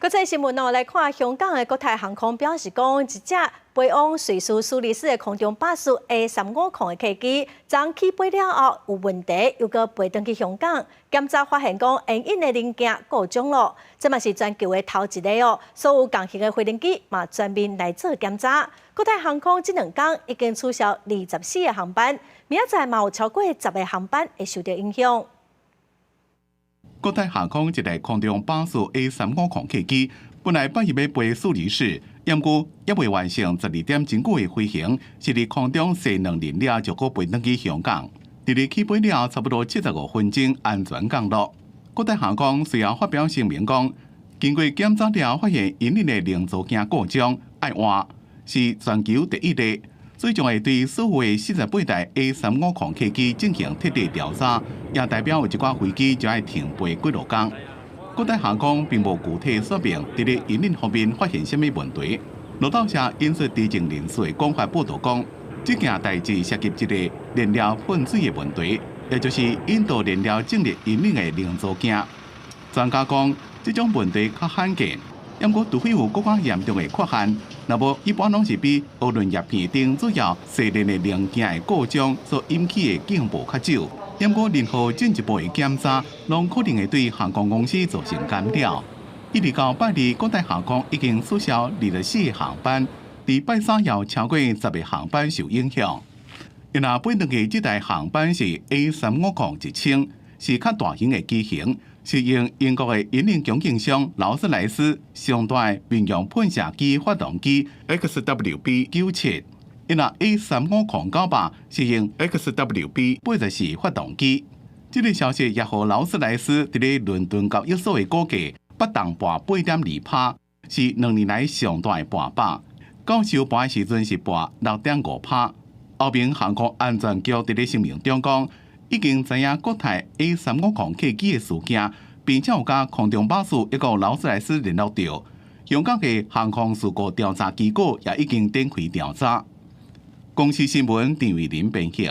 国际新闻来看，香港的国泰航空表示讲，一只飞往瑞士苏黎世的空中巴士 A350的客机，昨起飞了后有问题，又搁飞转去香港，检查发现讲因应的零件故障了。这嘛是全球的头一个哦，所有共型的飞行机嘛全面来做检查。国泰航空这2天已经取消24个航班，明仔载嘛有超过10个航班会受到影响。国泰航空一台空中巴士 A350客机，本来8月要飞苏黎世，不过也未完成12点钟久的飞行，是伫空中熄2轮了就搁飞转去香港。伫咧起飞了差不多75分钟，安全降落。国泰航空随后发表声明讲，经过检查了发现因的零组件故障，爱换是全球第一例。所以将会对所有的48台 A350客机进行彻底调查，也代表有一寡飞机就要停飞几落天。国泰航空并无具体说明伫咧营运方面发现什么问题。路透社引述知情人士的讲法报道讲，这件代志涉及一个燃料喷水的问题，也就是引导燃料进入营运的零组件。专家讲，这种问题较罕见。不过，除非有更加严重的缺陷，若无一般拢是比涡轮叶片顶主要细链的零件的故障所引起的警报较少。不过，任何进一步的检查，拢可能会对航空公司造成干扰。一直到拜二，国泰航空已经取消24个航班，伫拜三有超过10个航班受影响。因若飞转去这台航班是 A350-1000，是较大型的机型。是用英国的引领供应商劳斯莱斯上大的民用喷射机发动机 XWB-97，因若 A350-900是用 XWB-84发动机。这个消息也予劳斯莱斯伫咧伦敦交易所的股价不动跋8.2%，是2年来上大的跋拔。到收盘的时阵是跋6.5%。欧盟航空安全局伫咧声明中讲，已经知影国泰 A350客机的事件，并且有甲空中巴士一个劳斯莱斯联络到。香港的航空事故调查机构也已经展开调查。公司新闻陈伟林编辑。